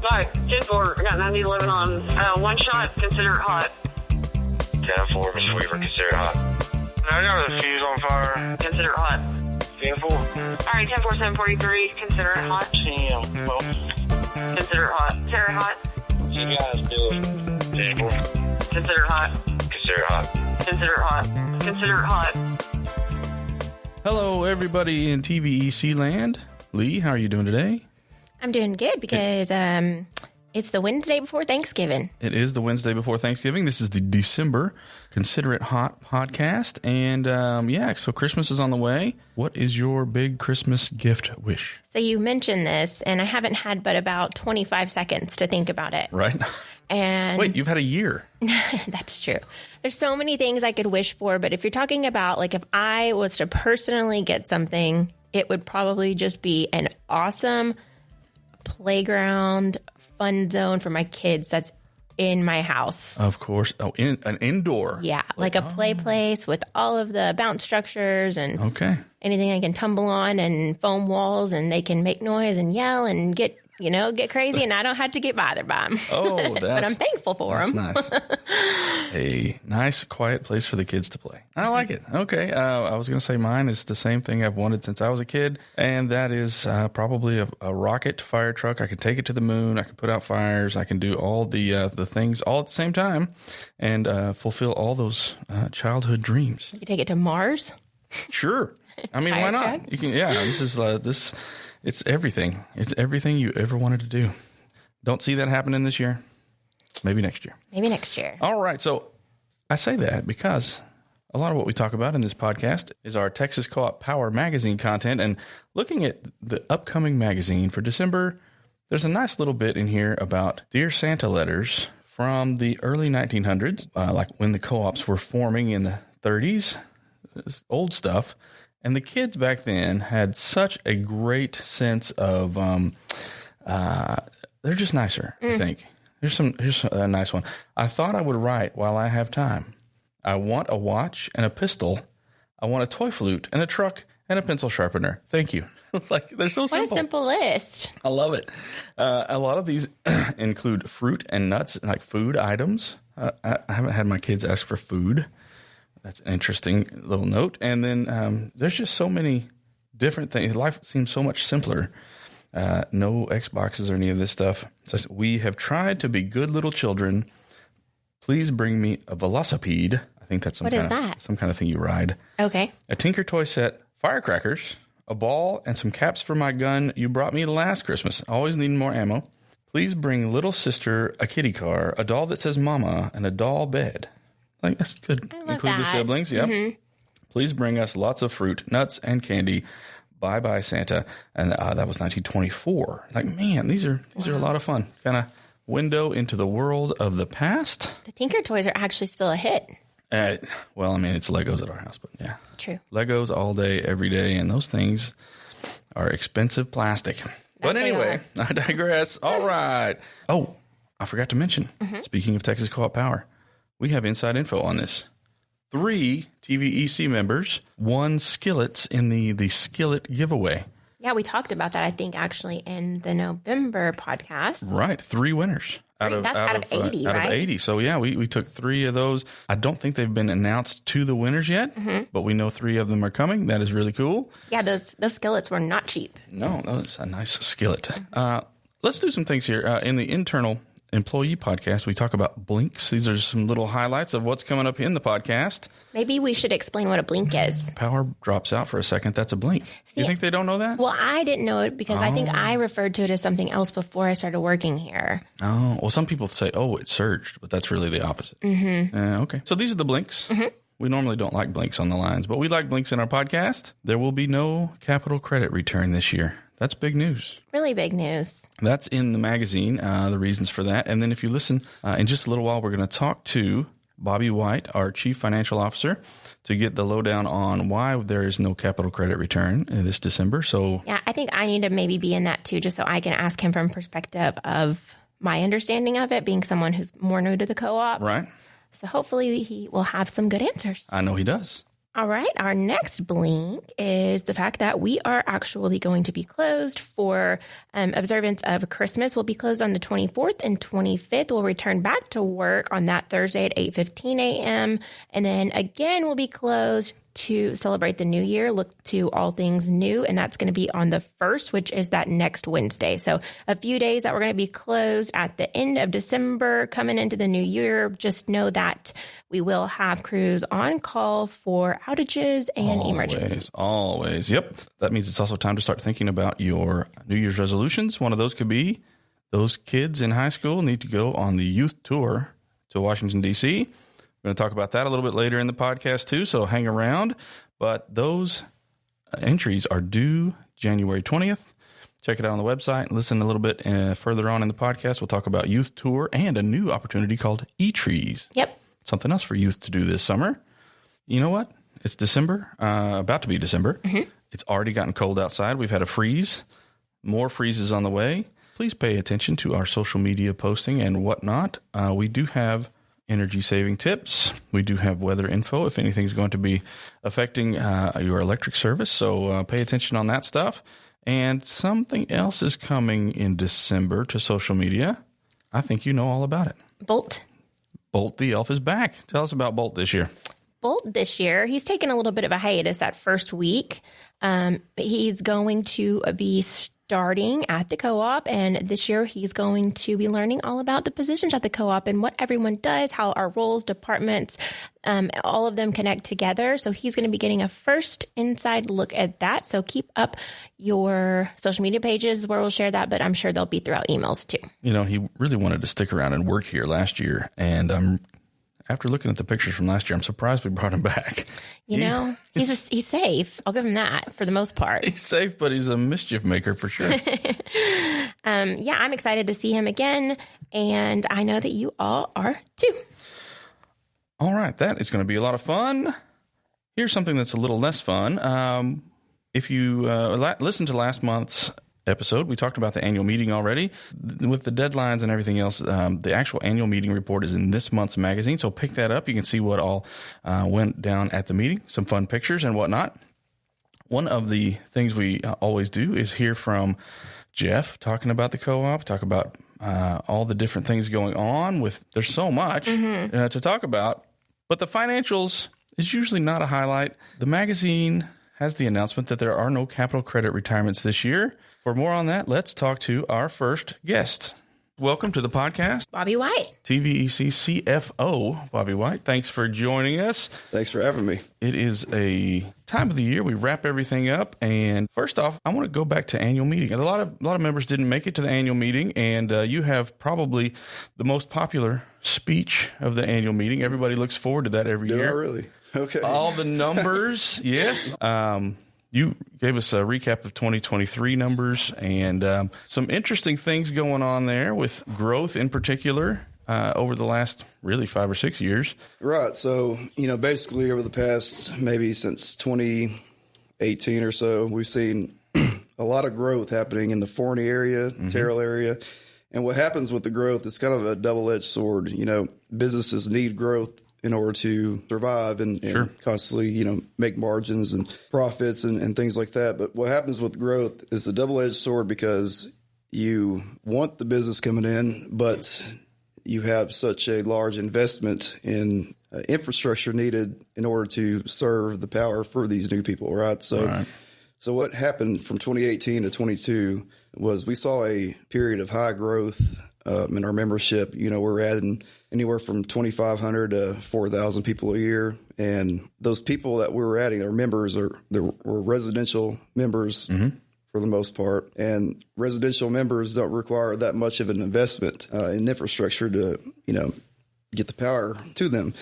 Right, 10-4, I got 90-11 on one shot, consider it hot. 10-4, Mr. Weaver, consider it hot. I got a fuse on fire. Consider it hot. 10-4. All right, 10-4, 743, consider it hot. 10-4. Consider it hot. Consider it hot. You guys do it. 10-4. Consider it hot. Consider it hot. Consider it hot. Consider it hot. Hello, everybody in TVEC land. Leigh, how are you doing today? I'm doing good because it's the Wednesday before Thanksgiving. It is the Wednesday before Thanksgiving. This is the December Consider It Hot podcast. And so Christmas is on the way. What is your big Christmas gift wish? So you mentioned this, and I haven't had but about 25 seconds to think about it. Right. And wait, you've had a year. That's true. There's so many things I could wish for, but if you're talking about, like, if I was to personally get something, it would probably just be an awesome playground fun zone for my kids that's in my house. Of course. Oh, an indoor. Yeah, like a play place with all of the bounce structures and anything I can tumble on and foam walls, and they can make noise and yell and get crazy, and I don't have to get bothered by them. Oh, but I'm thankful for them. Nice. A nice, quiet place for the kids to play. I like it. Okay. I was going to say mine is the same thing I've wanted since I was a kid, and that is probably a rocket fire truck. I can take it to the moon. I can put out fires. I can do all the things all at the same time and fulfill all those childhood dreams. You take it to Mars? Sure. I mean, why not? Truck? You can. Yeah. This is this. It's everything. It's everything you ever wanted to do. Don't see that happening this year. Maybe next year. Maybe next year. All right. So I say that because a lot of what we talk about in this podcast is our Texas Co-op Power magazine content. And looking at the upcoming magazine for December, there's a nice little bit in here about Dear Santa letters from the early 1900s, like when the co-ops were forming in the 30s. This old stuff. And the kids back then had such a great sense of, they're just nicer, I think. Here's a nice one. I thought I would write while I have time. I want a watch and a pistol. I want a toy flute and a truck and a pencil sharpener. Thank you. Like, they're so simple. What a simple list. I love it. A lot of these include fruit and nuts, like food items. I haven't had my kids ask for food. That's an interesting little note. And then there's just so many different things. Life seems so much simpler. No Xboxes or any of this stuff. It says, we have tried to be good little children. Please bring me a velocipede. I think that's some kind of thing you ride. Okay. A Tinker Toy set, firecrackers, a ball, and some caps for my gun you brought me last Christmas. Always need more ammo. Please bring little sister a kitty car, a doll that says mama, and a doll bed. Like, that's good. Include the siblings. Yep. Mm-hmm. Please bring us lots of fruit, nuts, and candy. Bye-bye, Santa. And that was 1924. Like, man, these are a lot of fun. Kind of window into the world of the past. The Tinker Toys are actually still a hit. Well, I mean, it's Legos at our house, but yeah. True. Legos all day, every day, and those things are expensive plastic. But anyway, I digress. All right. Oh, I forgot to mention, speaking of Texas Co-op Power, we have inside info on this. 3 TVEC members won skillets in the skillet giveaway. Yeah, we talked about that, I think, actually, in the November podcast. Right. 3 winners. Out of 80, right? Out of 80. So, yeah, we took 3 of those. I don't think they've been announced to the winners yet, but we know 3 of them are coming. That is really cool. Yeah, those skillets were not cheap. No, it's a nice skillet. Let's do some things here. In the internal employee podcast, we talk about blinks. These are some little highlights of what's coming up in the podcast. Maybe we should explain what a blink is. Power drops out for a second. That's a blink. You think they don't know that? Well, I didn't know it because I think I referred to it as something else before I started working here. Oh, well, some people say, it surged, but that's really the opposite. Okay. So these are the blinks. We normally don't like blinks on the lines, but we like blinks in our podcast. There will be no capital credit return this year. That's big news. Really big news. That's in the magazine, the reasons for that. And then if you listen, in just a little while, we're going to talk to Bobby White, our Chief Financial Officer, to get the lowdown on why there is no capital credit return this December. So yeah, I think I need to maybe be in that too, just so I can ask him from perspective of my understanding of it, being someone who's more new to the co-op. Right. So hopefully he will have some good answers. I know he does. All right. Our next blink is the fact that we are actually going to be closed for observance of Christmas. We'll be closed on the 24th and 25th. We'll return back to work on that Thursday at 8:15 a.m. And then again, we'll be closed to celebrate the new year, look to all things new. And that's going to be on the 1st, which is that next Wednesday. So a few days that we're going to be closed at the end of December, coming into the new year. Just know that we will have crews on call for outages and emergencies. Always. Yep. That means it's also time to start thinking about your New Year's resolutions. One of those could be those kids in high school need to go on the youth tour to Washington, D.C. We're going to talk about that a little bit later in the podcast, too, so hang around. But those entries are due January 20th. Check it out on the website. Listen a little bit further on in the podcast. We'll talk about youth tour and a new opportunity called E-Trees. Yep. Something else for youth to do this summer. You know what? It's December, about to be December. Mm-hmm. It's already gotten cold outside. We've had a freeze. More freezes on the way. Please pay attention to our social media posting and whatnot. We do have energy-saving tips. We do have weather info if anything's going to be affecting your electric service. So pay attention on that stuff. And something else is coming in December to social media. I think you know all about it. Bolt. Bolt the Elf is back. Tell us about Bolt this year. Bolt this year, he's taken a little bit of a hiatus that first week. He's going to be starting at the co-op, and this year he's going to be learning all about the positions at the co-op and what everyone does, how our roles, departments, all of them connect together. So he's going to be getting a first inside look at that. So keep up your social media pages where we'll share that, but I'm sure they'll be throughout emails too. You know, he really wanted to stick around and work here last year, and after looking at the pictures from last year, I'm surprised we brought him back. You know, he's safe. I'll give him that for the most part. He's safe, but he's a mischief maker for sure. Yeah, I'm excited to see him again, and I know that you all are too. All right, that is going to be a lot of fun. Here's something that's a little less fun. If you listen to last month's episode, we talked about the annual meeting already. With the deadlines and everything else, the actual annual meeting report is in this month's magazine, so pick that up. You can see what all went down at the meeting, some fun pictures and whatnot. One of the things we always do is hear from Jeff talking about the co-op, talk about all the different things going on. There's so much to talk about, but the financials is usually not a highlight. The magazine has the announcement that there are no capital credit retirements this year. For more on that, let's talk to our first guest. Welcome to the podcast, Bobby White. TVEC CFO, Bobby White. Thanks for joining us. Thanks for having me. It is a time of the year we wrap everything up. And first off, I want to go back to annual meeting. A lot of members didn't make it to the annual meeting, and you have probably the most popular speech of the annual meeting. Everybody looks forward to that every year. Yeah, really? Okay. All the numbers, yes. You gave us a recap of 2023 numbers and some interesting things going on there with growth in particular over the last really 5 or 6 years. Right. So, basically over the past maybe since 2018 or so, we've seen a lot of growth happening in the Forney area, Terrell area. And what happens with the growth, it's kind of a double-edged sword. Businesses need growth in order to survive and constantly, make margins and profits and things like that. But what happens with growth is a double-edged sword because you want the business coming in, but you have such a large investment in infrastructure needed in order to serve the power for these new people, right? So what happened from 2018 to 22 was we saw a period of high growth in our membership. We're adding anywhere from 2,500 to 4,000 people a year. And those people that we were adding, our members, were residential members for the most part. And residential members don't require that much of an investment in infrastructure to, get the power to them.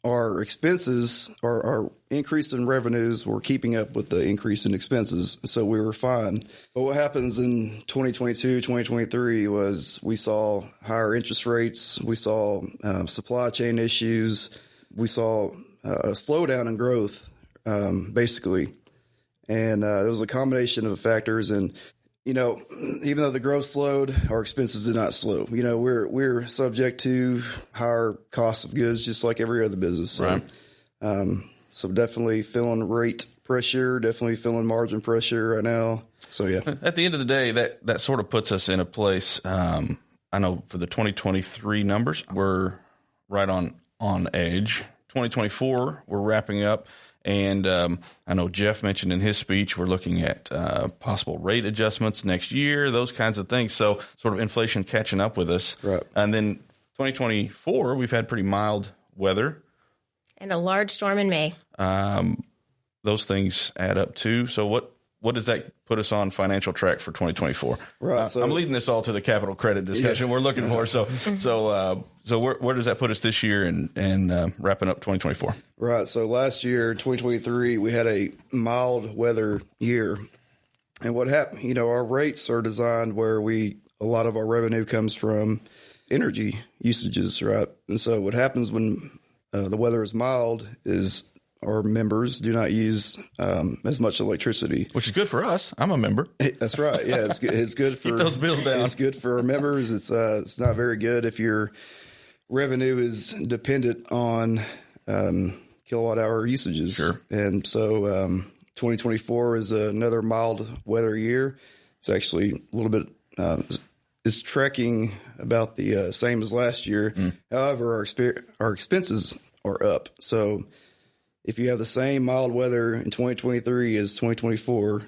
Our expenses, our increase in revenues were keeping up with the increase in expenses, so we were fine. But what happens in 2022, 2023 was we saw higher interest rates, we saw supply chain issues, we saw a slowdown in growth, basically. And it was a combination of factors. And, even though the growth slowed, our expenses did not slow. We're subject to higher costs of goods just like every other business. So, So definitely feeling rate pressure, definitely feeling margin pressure right now. So, yeah. At the end of the day, that sort of puts us in a place. I know for the 2023 numbers, we're right on edge. 2024, we're wrapping up. And I know Jeff mentioned in his speech, we're looking at possible rate adjustments next year, those kinds of things. So sort of inflation catching up with us. Right. And then 2024, we've had pretty mild weather. And a large storm in May. Those things add up too. So what does that put us on financial track for 2024? Right. So I'm leading this all to the capital credit discussion we're looking for. So where does that put us this year and wrapping up 2024? Right. So last year, 2023, we had a mild weather year. And what happened, our rates are designed where a lot of our revenue comes from energy usages, right? And so what happens when the weather is mild is our members do not use as much electricity, which is good for us. I'm a member. That's right. Yeah, it's good for keep those bills down. It's good for our members. It's not very good if your revenue is dependent on kilowatt hour usages. Sure. And so 2024 is another mild weather year. It's actually a little bit is tracking about the same as last year. However, our expenses are up. So if you have the same mild weather in 2023 as 2024,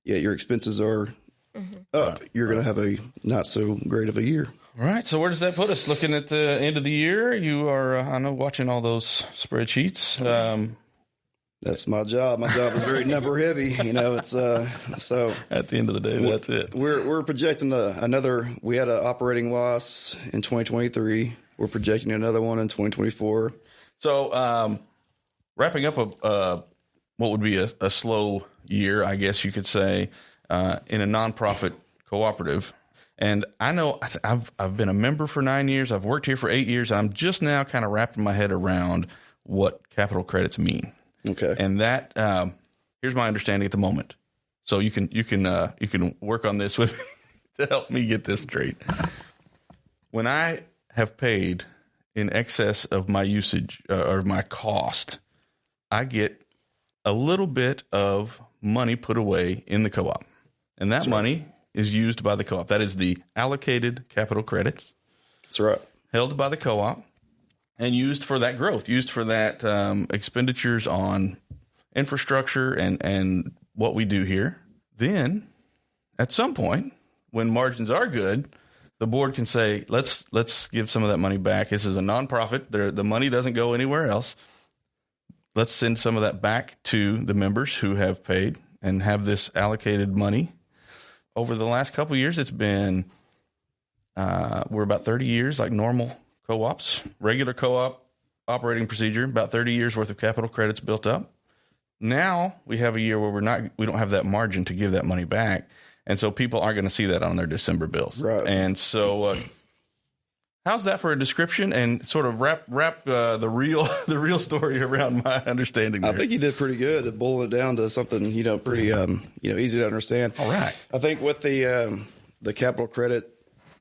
yet your expenses are up, you're going to have a not so great of a year. All right. So where does that put us? Looking at the end of the year, you are, I know, watching all those spreadsheets. That's my job. My job is very number heavy. It's so at the end of the day, that's it. We're projecting another. We had an operating loss in 2023. We're projecting another one in 2024. So wrapping up what would be a slow year, I guess you could say, in a nonprofit cooperative. And I know I've been a member for 9 years. I've worked here for 8 years. I'm just now kind of wrapping my head around what capital credits mean. Okay. And that here's my understanding at the moment. So you can work on this with me to help me get this straight. When I have paid in excess of my usage or my cost, I get a little bit of money put away in the co-op. And that money is used by the co-op. That is the allocated capital credits. That's right. Held by the co-op and used for that growth, used for that expenditures on infrastructure and what we do here. Then at some point, when margins are good, the board can say, let's give some of that money back. This is a nonprofit. The money doesn't go anywhere else. Let's send some of that back to the members who have paid and have this allocated money. Over the last couple of years, it's been, we're about 30 years like normal co-ops, regular co-op operating procedure, about 30 years worth of capital credits built up. Now we have a year where we don't have that margin to give that money back. And so people aren't going to see that on their December bills. Right. And so how's that for a description and sort of wrap the real story around my understanding there? I think you did pretty good to boil it down to something, pretty, easy to understand. All right. I think with the capital credit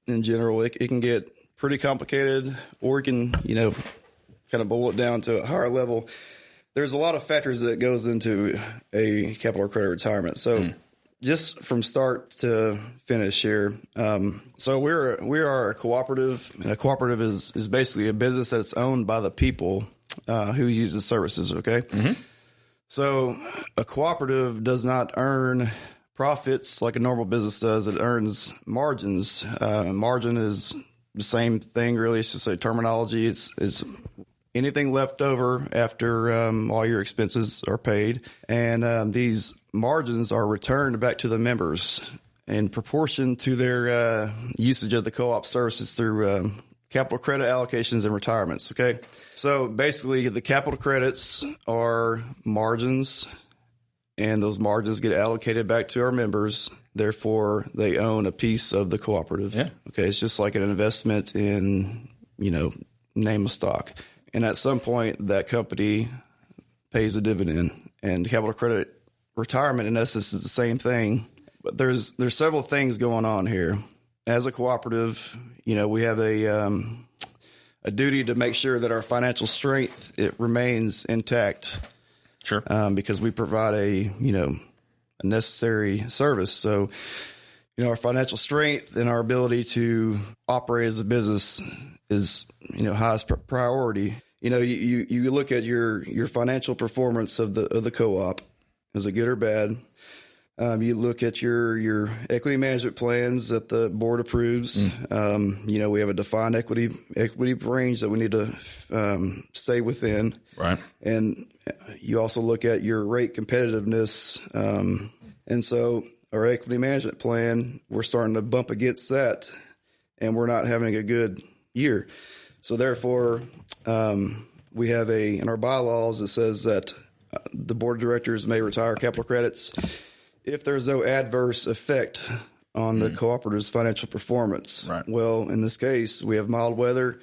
in general, it can get pretty complicated, or it can, kind of boil it down to a higher level. There's a lot of factors that goes into a capital credit retirement. So just from start to finish here. So we are a cooperative, and a cooperative is basically a business that's owned by the people who use the services. Okay. Mm-hmm. So a cooperative does not earn profits like a normal business does. It earns margins. Margin is the same thing, really. It's just a terminology. It's anything left over after all your expenses are paid. And these margins are returned back to the members in proportion to their usage of the co-op services through capital credit allocations and retirements. Okay. So basically the capital credits are margins, and those margins get allocated back to our members. Therefore, they own a piece of the cooperative. Yeah. Okay. It's just like an investment in, name a stock. And at some point, that company pays a dividend. And capital credit retirement, in essence, is the same thing. But there's several things going on here. As a cooperative, we have a a duty to make sure that our financial strength, it remains intact. Sure. Because we provide a necessary service. So, our financial strength and our ability to operate as a business is, highest priority. You look at your financial performance of the co-op. Is it good or bad? You look at your equity management plans that the board approves. We have a defined equity range that we need to stay within. Right. And you also look at your rate competitiveness. And so our equity management plan, we're starting to bump against that, and we're not having a good year. So therefore, we have in our bylaws, it says that the board of directors may retire capital credits if there's no adverse effect on the cooperative's financial performance. Right. Well, in this case, we have mild weather.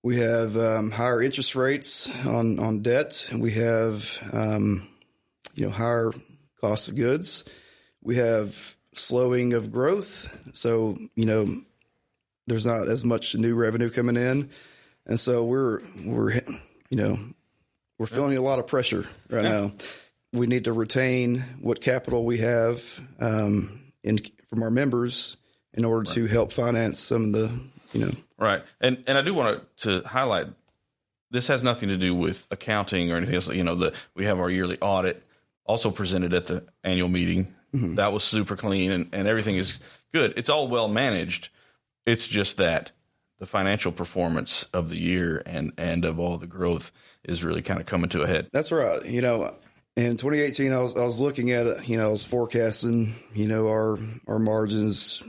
We have higher interest rates on debt. We have, higher cost of goods. We have slowing of growth. So, there's not as much new revenue coming in. And so we're feeling a lot of pressure right now. We need to retain what capital we have from our members in order to help finance some of the, Right. And I do want to highlight, this has nothing to do with accounting or anything else. We have our yearly audit also presented at the annual meeting. Mm-hmm. That was super clean and everything is good. It's all well managed. It's just that the financial performance of the year and of all the growth is really kind of coming to a head. That's right. In 2018, I was looking at it, I was forecasting, our margins,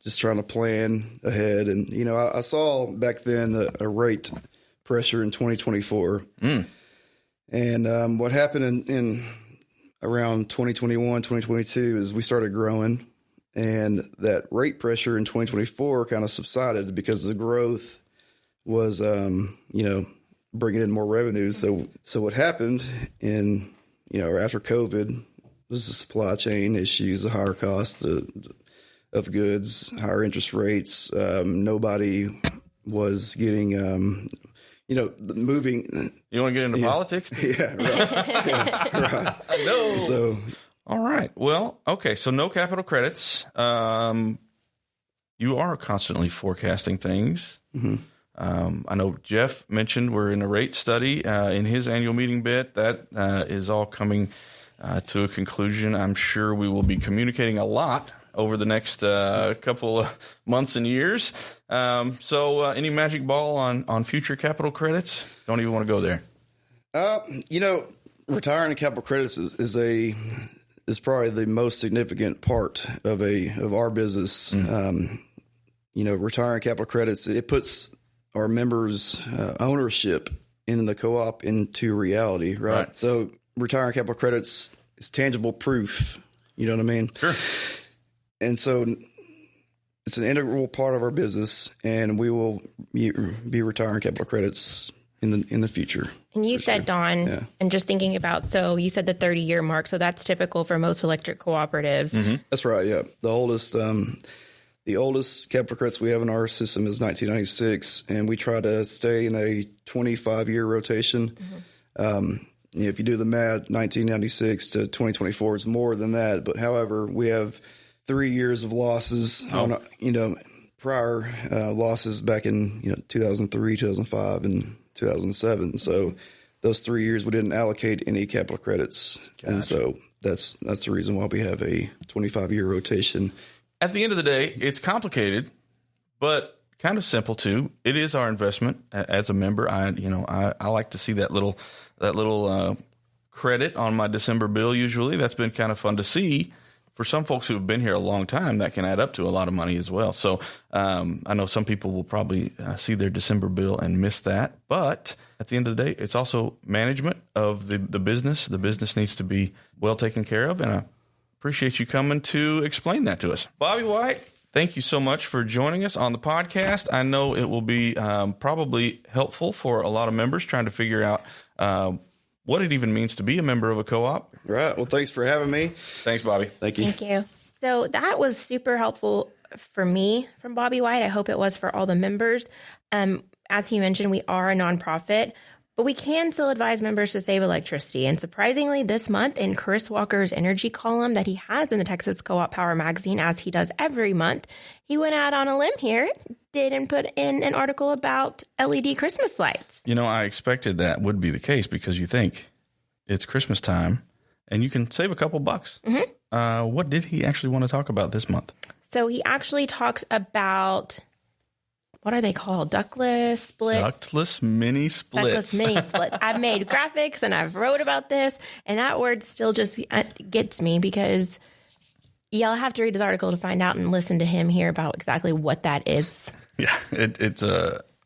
just trying to plan ahead. And, I saw back then a rate pressure in 2024. And what happened in around 2021, 2022 is we started growing, and that rate pressure in 2024 kind of subsided because the growth was, bringing in more revenue. So what happened after COVID was the supply chain issues, the higher costs of goods, higher interest rates. Nobody was getting, moving. You want to get into politics? Yeah, right. Right. I know. So, all right. Well, okay. So no capital credits. You are constantly forecasting things. Mm-hmm. I know Jeff mentioned we're in a rate study in his annual meeting bit. That is all coming to a conclusion. I'm sure we will be communicating a lot over the next couple of months and years. So any magic ball on future capital credits? Don't even want to go there. Retiring capital credits is probably the most significant part of our business. Mm-hmm. Retiring capital credits, it puts our members' ownership in the co-op into reality, right? So retiring capital credits is tangible proof. You know what I mean? Sure. And so it's an integral part of our business, and we will be retiring capital credits in the future. And you said, Don, and just thinking about, so you said the 30-year mark, so that's typical for most electric cooperatives. Mm-hmm. That's right, yeah. The oldest capital credits we have in our system is 1996, and we try to stay in a 25-year rotation. Mm-hmm. If you do the math, 1996 to 2024, it's more than that. But however, we have 3 years of losses on, prior losses back in 2003, 2005, and 2007. So those 3 years we didn't allocate any capital credits, gotcha. And so that's the reason why we have a 25-year rotation. At the end of the day, it's complicated, but kind of simple too. It is our investment as a member. I like to see that little credit on my December bill. Usually, that's been kind of fun to see. For some folks who have been here a long time, that can add up to a lot of money as well. So I know some people will probably see their December bill and miss that. But at the end of the day, it's also management of the business. The business needs to be well taken care of, and I appreciate you coming to explain that to us. Bobby White, thank you so much for joining us on the podcast. I know it will be probably helpful for a lot of members trying to figure out what it even means to be a member of a co-op. Right. Well, thanks for having me. Thanks, Bobby. Thank you. Thank you. So that was super helpful for me from Bobby White. I hope it was for all the members. as he mentioned, we are a nonprofit, but we can still advise members to save electricity. And surprisingly, this month in Chris Walker's energy column that he has in the Texas Co-op Power magazine, as he does every month, he went out on a limb here, and put in an article about LED Christmas lights. You know, I expected that would be the case because you think it's Christmas time and you can save a couple bucks. Mm-hmm. What did he actually want to talk about this month? So he actually talks about, what are they called? Ductless split? Ductless MiniSplits. Ductless MiniSplits. I've made graphics and I've wrote about this, and that word still just gets me because you'll have to read his article to find out and listen to him hear about exactly what that is. Yeah, it's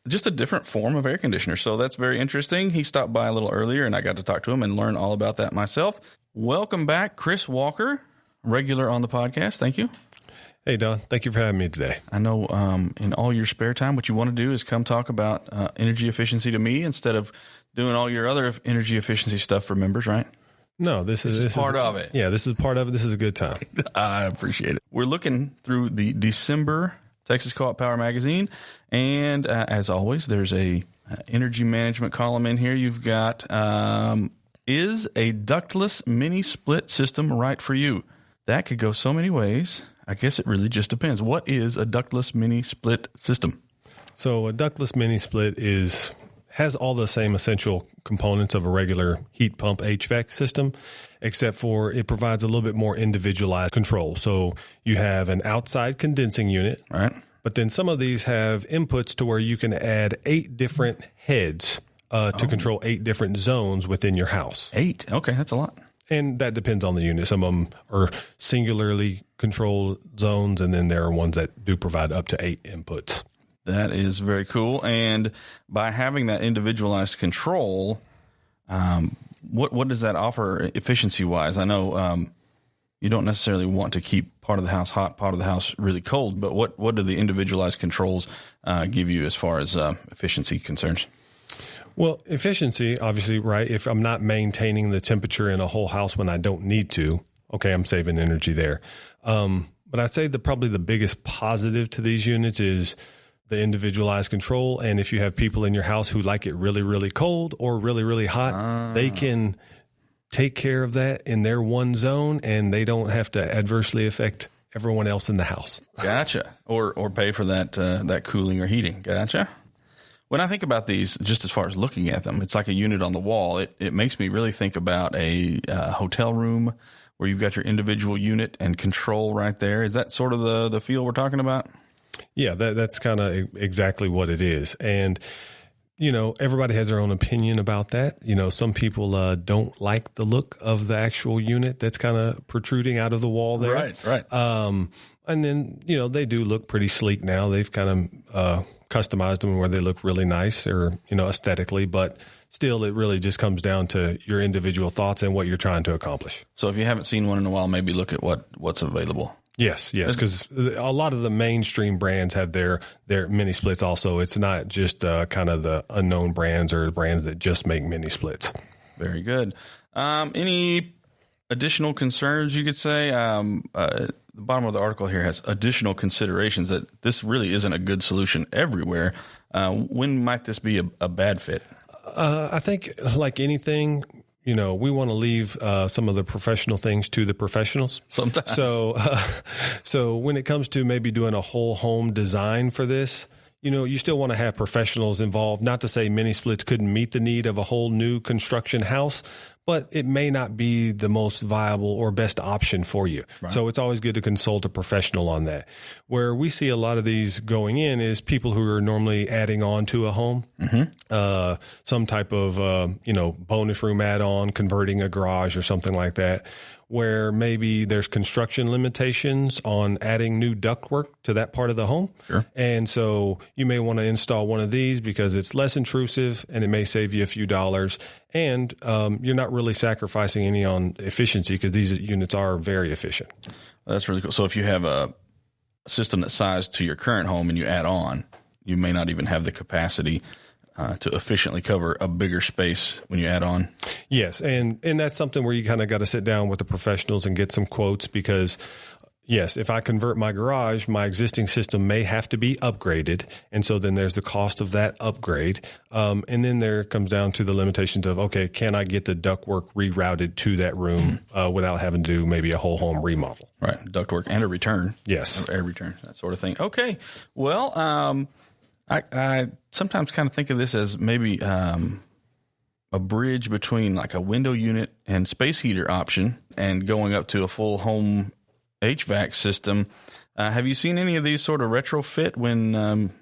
just a different form of air conditioner. So that's very interesting. He stopped by a little earlier, and I got to talk to him and learn all about that myself. Welcome back, Chris Walker, regular on the podcast. Thank you. Hey, Don. Thank you for having me today. I know in all your spare time, what you want to do is come talk about energy efficiency to me instead of doing all your other energy efficiency stuff for members, right? No, this is part of it. Yeah, this is part of it. This is a good time. I appreciate it. We're looking through the December Texas Co-op Power magazine, and as always, there's a energy management column in here. You've got, is a ductless MiniSplit system right for you? That could go so many ways. I guess it really just depends. What is a ductless MiniSplit system? So a ductless MiniSplit has all the same essential components of a regular heat pump HVAC system, except for it provides a little bit more individualized control. So you have an outside condensing unit, right? But then some of these have inputs to where you can add 8 different heads to control 8 different zones within your house. 8? Okay, that's a lot. And that depends on the unit. Some of them are singularly controlled zones, and then there are ones that do provide up to 8 inputs. That is very cool. And by having that individualized control, what does that offer efficiency-wise? I know you don't necessarily want to keep part of the house hot, part of the house really cold, but what do the individualized controls give you as far as efficiency concerns? Well, efficiency, obviously, right? If I'm not maintaining the temperature in a whole house when I don't need to, okay, I'm saving energy there. But I'd say probably the biggest positive to these units is the individualized control. And if you have people in your house who like it really, really cold or really, really hot, they can take care of that in their one zone, and they don't have to adversely affect everyone else in the house. Gotcha. Or pay for that cooling or heating. Gotcha. When I think about these, just as far as looking at them, it's like a unit on the wall. It makes me really think about a hotel room where you've got your individual unit and control right there. Is that sort of the feel we're talking about? Yeah, that's kind of exactly what it is. And, you know, everybody has their own opinion about that. You know, some people don't like the look of the actual unit that's kind of protruding out of the wall there. Right. And then, you know, they do look pretty sleek now. They've kind of customized them where they look really nice or, you know, aesthetically, but still it really just comes down to your individual thoughts and what you're trying to accomplish. So if you haven't seen one in a while, maybe look at what's available. Yes, because a lot of the mainstream brands have their mini splits also. It's not just kind of the unknown brands or brands that just make mini splits. Very good. Any additional concerns you could say? The bottom of the article here has additional considerations that this really isn't a good solution everywhere. When might this be a bad fit? I think like anything, you know, we want to leave some of the professional things to the professionals. Sometimes. So when it comes to maybe doing a whole home design for this, you know, you still want to have professionals involved. Not to say mini splits couldn't meet the need of a whole new construction house, but it may not be the most viable or best option for you. Right. So it's always good to consult a professional on that. Where we see a lot of these going in is people who are normally adding on to a home, some type of, you know, bonus room add-on, converting a garage or something like that, where maybe there's construction limitations on adding new ductwork to that part of the home. Sure. And so you may want to install one of these because it's less intrusive and it may save you a few dollars. And you're not really sacrificing any on efficiency because these units are very efficient. That's really cool. So if you have a system that's sized to your current home and you add on, you may not even have the capacity to efficiently cover a bigger space when you add on. Yes, and that's something where you kind of got to sit down with the professionals and get some quotes because Yes, if I convert my garage, my existing system may have to be upgraded. And so then there's the cost of that upgrade. And then there comes down to the limitations of, okay, can I get the ductwork rerouted to that room without having to do maybe a whole home remodel? Right, ductwork and a return. Yes. A return, that sort of thing. Okay, well, I sometimes kind of think of this as maybe a bridge between like a window unit and space heater option and going up to a full home HVAC system. Have you seen any of these sort of retrofit when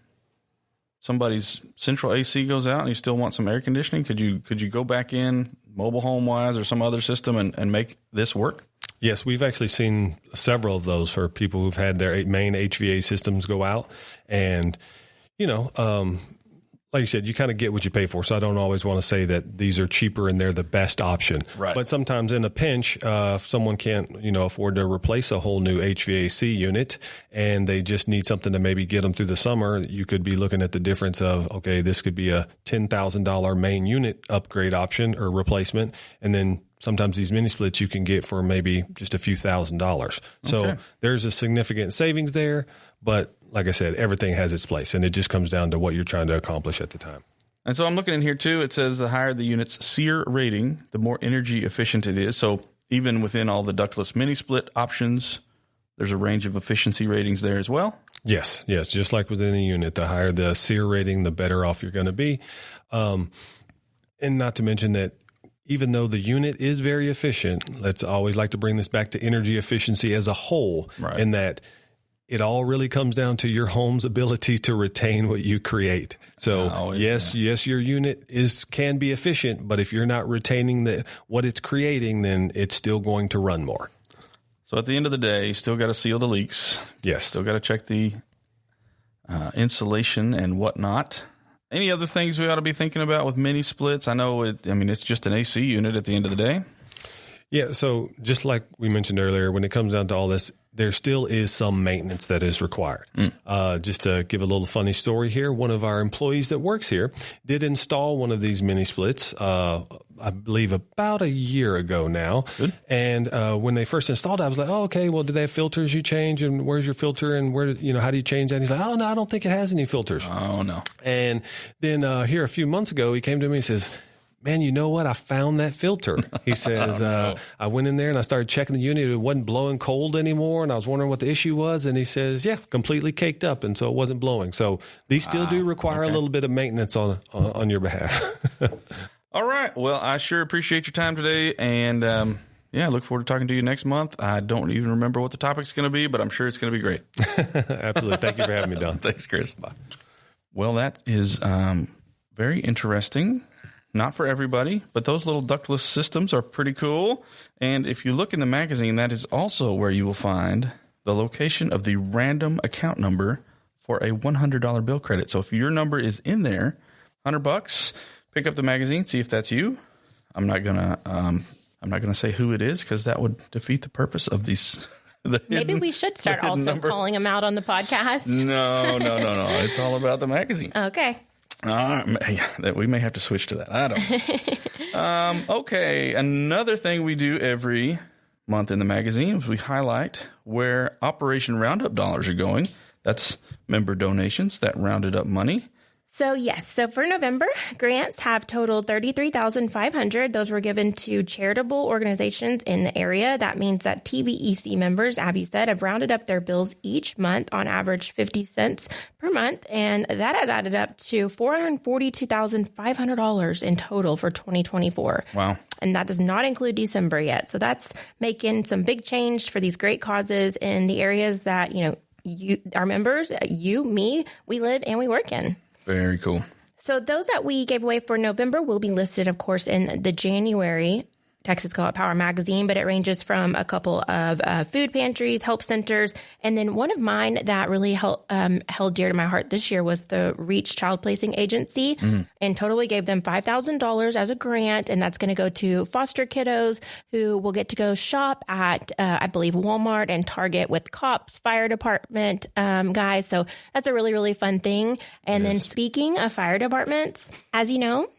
somebody's central AC goes out and you still want some air conditioning? Could you go back in mobile home wise or some other system and make this work? Yes, we've actually seen several of those for people who've had their main HVA systems go out. And, like you said, you kind of get what you pay for. So I don't always want to say that these are cheaper and they're the best option. Right. But sometimes in a pinch, if someone can't, afford to replace a whole new HVAC unit and they just need something to maybe get them through the summer, you could be looking at the difference of, okay, this could be a $10,000 main unit upgrade option or replacement. And then sometimes these mini splits you can get for maybe just a few $1,000s. So there's a significant savings there, but like I said, everything has its place, and it just comes down to what you're trying to accomplish at the time. And so I'm looking in here, too. It says the higher the unit's SEER rating, the more energy efficient it is. So even within all the ductless mini-split options, there's a range of efficiency ratings there as well? Yes. Just like within the unit, the higher the SEER rating, the better off you're going to be. And not to mention that even though the unit is very efficient, let's always like to bring this back to energy efficiency as a whole, right, in that it all really comes down to your home's ability to retain what you create. So yes, your unit can be efficient, but if you're not retaining what it's creating, then it's still going to run more. So at the end of the day, you still got to seal the leaks. Yes. Still got to check the insulation and whatnot. Any other things we ought to be thinking about with mini splits? I know it's just an AC unit at the end of the day. Yeah. So just like we mentioned earlier, when it comes down to all this, there still is some maintenance that is required. Just to give a little funny story here, one of our employees that works here did install one of these mini splits, I believe about a year ago now. Good. And when they first installed it, I was like, oh, okay, well, do they have filters you change? And where's your filter? And how do you change that? And he's like, oh, no, I don't think it has any filters. Oh, no. And then here a few months ago, he came to me and says, man, you know what? I found that filter. He says, I went in there and I started checking the unit. It wasn't blowing cold anymore. And I was wondering what the issue was. And he says, yeah, completely caked up. And so it wasn't blowing. So these still do require a little bit of maintenance on your behalf. All right. Well, I sure appreciate your time today. And I look forward to talking to you next month. I don't even remember what the topic's going to be, but I'm sure it's going to be great. Absolutely. Thank you for having me, Don. Thanks, Chris. Bye. Well, that is very interesting. Not for everybody, but those little ductless systems are pretty cool. And if you look in the magazine, that is also where you will find the location of the random account number for a $100 bill credit. So if your number is in there, $100, pick up the magazine, see if that's you. I'm not gonna say who it is because that would defeat the purpose of these. Maybe we should start also calling them out on the podcast. No. It's all about the magazine. Okay. We may have to switch to that. I don't know. Okay. Another thing we do every month in the magazine is we highlight where Operation Roundup dollars are going. That's member donations, that rounded up money. So, yes. So for November, grants have totaled $33,500. Those were given to charitable organizations in the area. That means that TVEC members, as you said, have rounded up their bills each month on average 50 cents per month. And that has added up to $442,500 in total for 2024. Wow. And that does not include December yet. So that's making some big change for these great causes in the areas that, our members, me, we live and we work in. Very cool. So those that we gave away for November will be listed, of course, in the January Texas Co-op Power magazine, but it ranges from a couple of food pantries, help centers, and then one of mine that really held dear to my heart this year was the Reach Child Placing Agency. In total, we gave them $5,000 as a grant, and that's going to go to foster kiddos who will get to go shop at, I believe, Walmart and Target with cops, fire department guys. So that's a really, really fun thing. And then speaking of fire departments, as you know,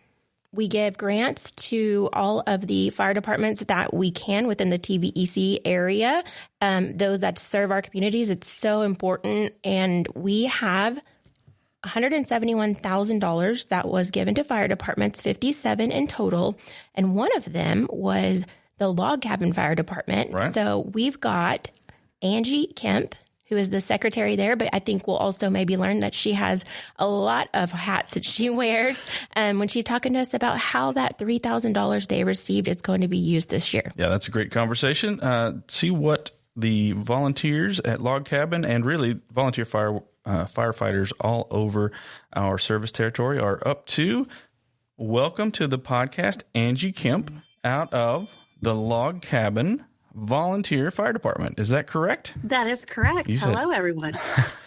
We give grants to all of the fire departments that we can within the TVEC area, those that serve our communities. It's so important. And we have $171,000 that was given to fire departments, 57 in total. And one of them was the Log Cabin Fire Department. Right. So we've got Angie Kemp, who is the secretary there, but I think we'll also maybe learn that she has a lot of hats that she wears when she's talking to us about how that $3,000 they received is going to be used this year. Yeah, that's a great conversation. See what the volunteers at Log Cabin and really volunteer firefighters all over our service territory are up to. Welcome to the podcast, Angie Kemp, out of the Log Cabin Volunteer Fire Department. Is that correct? That is correct. Hello, everyone.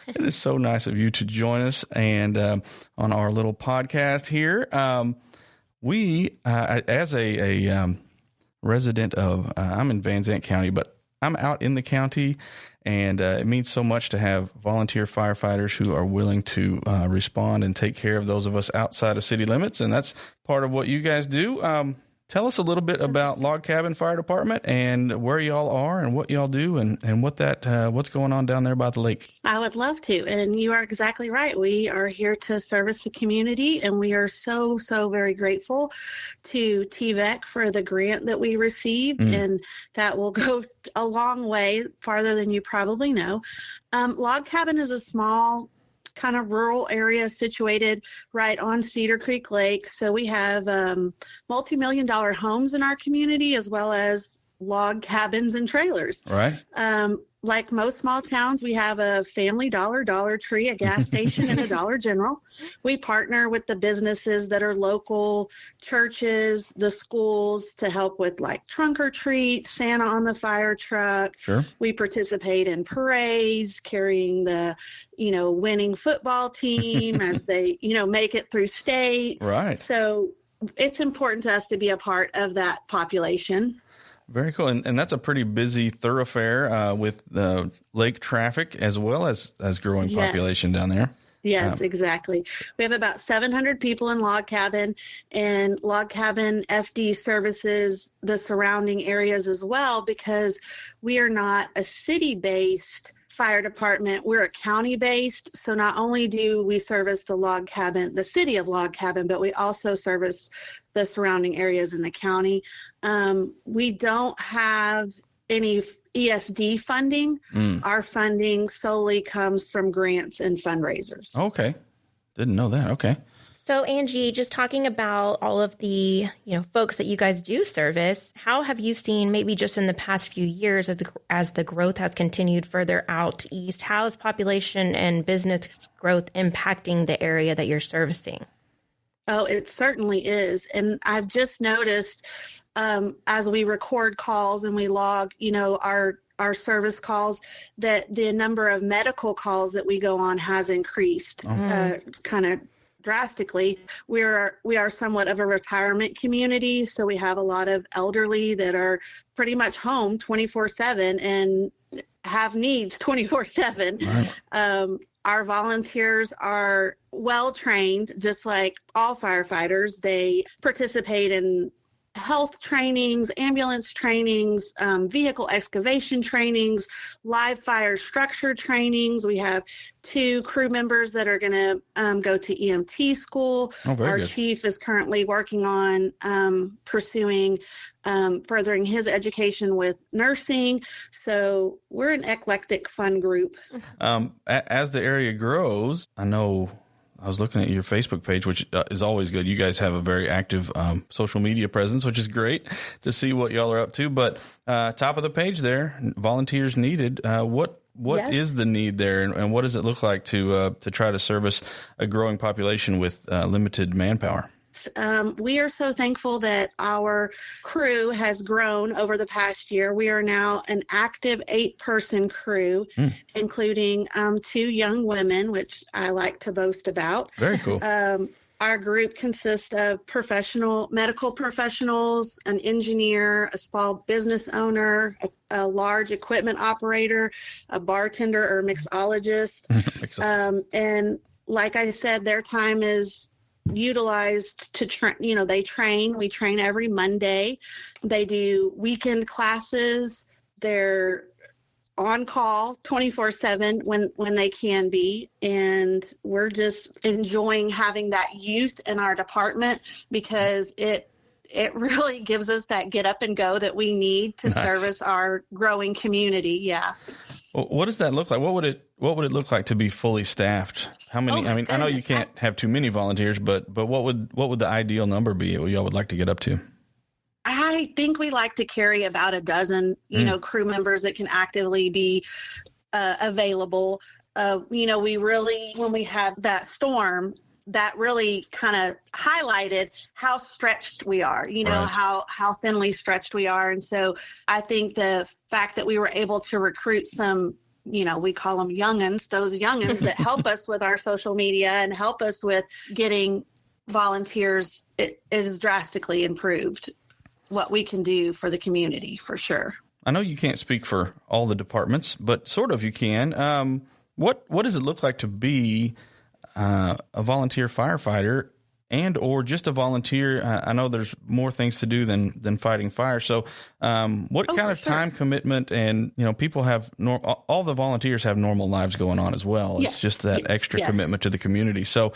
It is so nice of you to join us and on our little podcast here. We, as a resident of, I'm in Van Zandt County, but I'm out in the county, and it means so much to have volunteer firefighters who are willing to respond and take care of those of us outside of city limits, and that's part of what you guys do. Tell us a little bit about Log Cabin Fire Department and where y'all are and what y'all do and what's going on down there by the lake. I would love to. And you are exactly right. We are here to service the community, and we are so, so very grateful to TVEC for the grant that we received. And that will go a long way, farther than you probably know. Log Cabin is a small kind of rural area situated right on Cedar Creek Lake. So we have multi-million-dollar homes in our community, as well as log cabins and trailers. Right. Like most small towns, we have a Family Dollar, Dollar Tree, a gas station, and a Dollar General. We partner with the businesses that are local, churches, the schools, to help with like trunk or treat, Santa on the fire truck. Sure. We participate in parades, carrying the, winning football team as they, make it through state. Right. So it's important to us to be a part of that population. Very cool. And that's a pretty busy thoroughfare with the lake traffic as well as growing population down there. Yes, exactly. We have about 700 people in Log Cabin, and Log Cabin FD services the surrounding areas as well, because we are not a city-based fire department. We're a county-based. So not only do we service the city of Log Cabin, but we also service the surrounding areas in the county. We don't have any ESD funding. Our funding solely comes from grants and fundraisers. Okay. Didn't know that. Okay. So Angie, just talking about all of the, folks that you guys do service, how have you seen maybe just in the past few years as the growth has continued further out east, how is population and business growth impacting the area that you're servicing? Oh, it certainly is. And I've just noticed as we record calls and we log, our service calls, that the number of medical calls that we go on has increased kind of drastically. We are somewhat of a retirement community, so we have a lot of elderly that are pretty much home 24/7 and have needs 24/7. Right. Our volunteers are well trained, just like all firefighters. They participate in health trainings, ambulance trainings, vehicle excavation trainings, live fire structure trainings. We have 2 crew members that are going to go to EMT school. Our good. Chief is currently working on pursuing furthering his education with nursing. So we're an eclectic, fun group. As the area grows, I know I was looking at your Facebook page, which is always good. You guys have a very active social media presence, which is great to see what y'all are up to. But top of the page there, volunteers needed. What is the need there, and what does it look like to try to service a growing population with limited manpower? We are so thankful that our crew has grown over the past year. We are now an active 8-person crew, including 2 young women, which I like to boast about. Very cool. Our group consists of medical professionals, an engineer, a small business owner, a large equipment operator, a bartender or mixologist. And like I said, their time is utilized to train. We train every Monday. They do weekend classes. They're on call 24/7 when they can be. And we're just enjoying having that youth in our department because it really gives us that get up and go that we need to service our growing community. Yeah. Well, what does that look like? What would it look like to be fully staffed? How many? I mean, I know you can't have too many volunteers, but what would the ideal number be y'all would like to get up to? I think we like to carry about a dozen, crew members that can actively be available. We really, when we had that storm, that really kind of highlighted how stretched we are, right. how thinly stretched we are. And so I think the fact that we were able to recruit some, we call them youngins, those youngins that help us with our social media and help us with getting volunteers, it is drastically improved what we can do for the community, for sure. I know you can't speak for all the departments, but sort of you can. What does it look like to be a volunteer firefighter and or just a volunteer? I know there's more things to do than fighting fire. So what kind of time commitment, and people have all the volunteers have normal lives going on as well. Yes. It's just that extra commitment to the community. So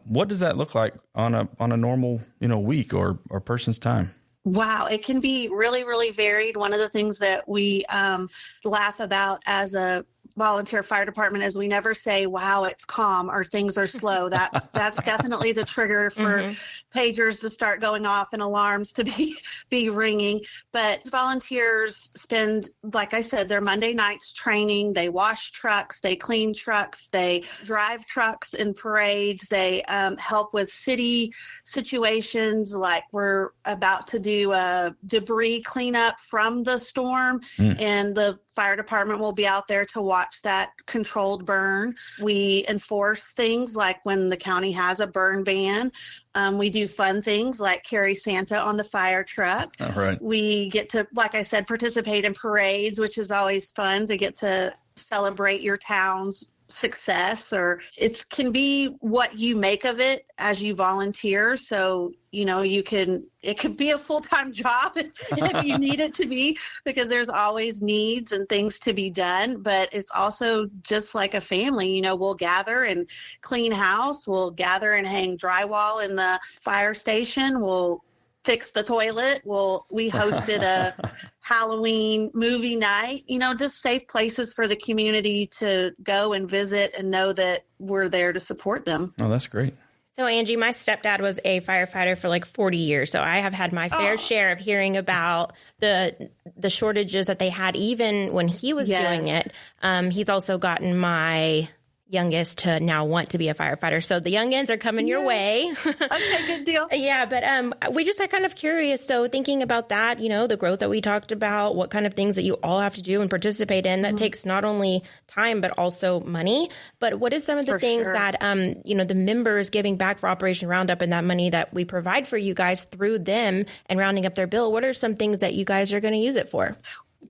what does that look like on a normal week or person's time? Wow, it can be really, really varied. One of the things that we laugh about as a volunteer fire department is we never say, wow, it's calm or things are slow. That's definitely the trigger for pagers to start going off and alarms to be ringing. But volunteers spend, like I said, their Monday nights training. They wash trucks, they clean trucks, they drive trucks in parades, they help with city situations, like we're about to do a debris cleanup from the storm, and the fire department will be out there to watch that controlled burn. We enforce things like when the county has a burn ban. We do fun things like carry Santa on the fire truck. All right. We get to, like I said, participate in parades, which is always fun to get to celebrate your town's success, or it can be what you make of it as you volunteer. So, it could be a full-time job if you need it to be, because there's always needs and things to be done. But it's also just like a family. We'll gather and clean house. We'll gather and hang drywall in the fire station. We'll fix the toilet. We hosted a Halloween movie night, just safe places for the community to go and visit and know that we're there to support them. Oh, that's great. So, Angie, my stepdad was a firefighter for like 40 years. So I have had my fair share of hearing about the shortages that they had even when he was doing it. He's also gotten my youngest to now want to be a firefighter. So the youngins are coming your way. Okay, good deal. Yeah, but we just are kind of curious. So thinking about that, the growth that we talked about, what kind of things that you all have to do and participate in, that takes not only time, but also money. But what is some of the things that, the members giving back for Operation Roundup and that money that we provide for you guys through them and rounding up their bill? What are some things that you guys are going to use it for?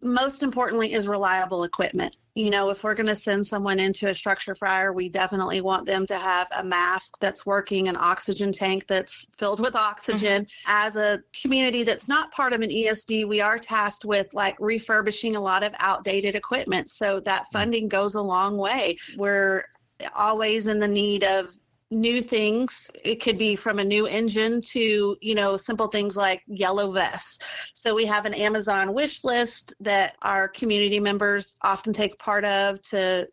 Most importantly is reliable equipment. If we're going to send someone into a structure fire, we definitely want them to have a mask that's working, an oxygen tank that's filled with oxygen. As a community that's not part of an ESD, we are tasked with refurbishing a lot of outdated equipment. So that funding goes a long way. We're always in the need of new things. It could be from a new engine to, simple things like yellow vests. So we have an Amazon wish list that our community members often take part of to,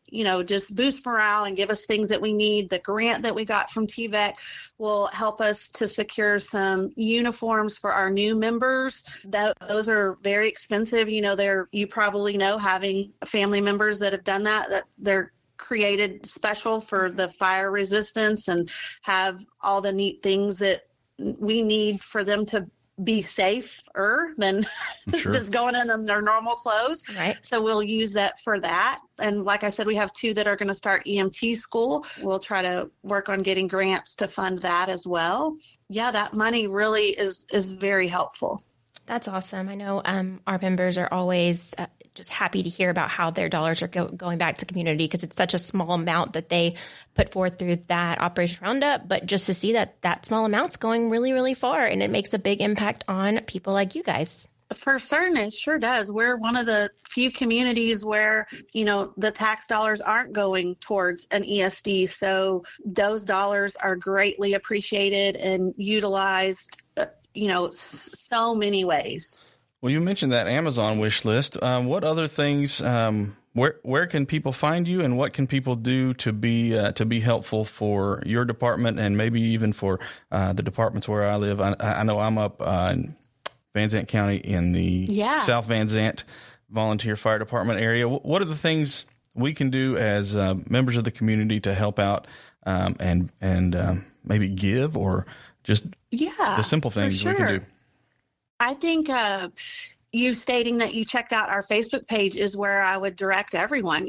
just boost morale and give us things that we need. The grant that we got from TVEC will help us to secure some uniforms for our new members. Those are very expensive. You probably know, having family members that have done that they're created special for the fire resistance and have all the neat things that we need for them to be safer than just going in their normal clothes. Right. So we'll use that for that. And like I said, we have 2 that are going to start EMT school. We'll try to work on getting grants to fund that as well. Yeah, that money really is very helpful. That's awesome. I know our members are always just happy to hear about how their dollars are going back to the community, because it's such a small amount that they put forth through that Operation Roundup. But just to see that small amount's going really, really far, and it makes a big impact on people like you guys. For certain, it sure does. We're one of the few communities where, the tax dollars aren't going towards an ESD. So those dollars are greatly appreciated and utilized, so many ways. Well, you mentioned that Amazon wish list. What other things, where can people find you, and what can people do to be helpful for your department, and maybe even for the departments where I live? I know I'm up in Van Zandt County in the South Van Zandt Volunteer Fire Department area. What are the things we can do as members of the community to help out and maybe give, or just the simple things we can do? I think you stating that you checked out our Facebook page is where I would direct everyone.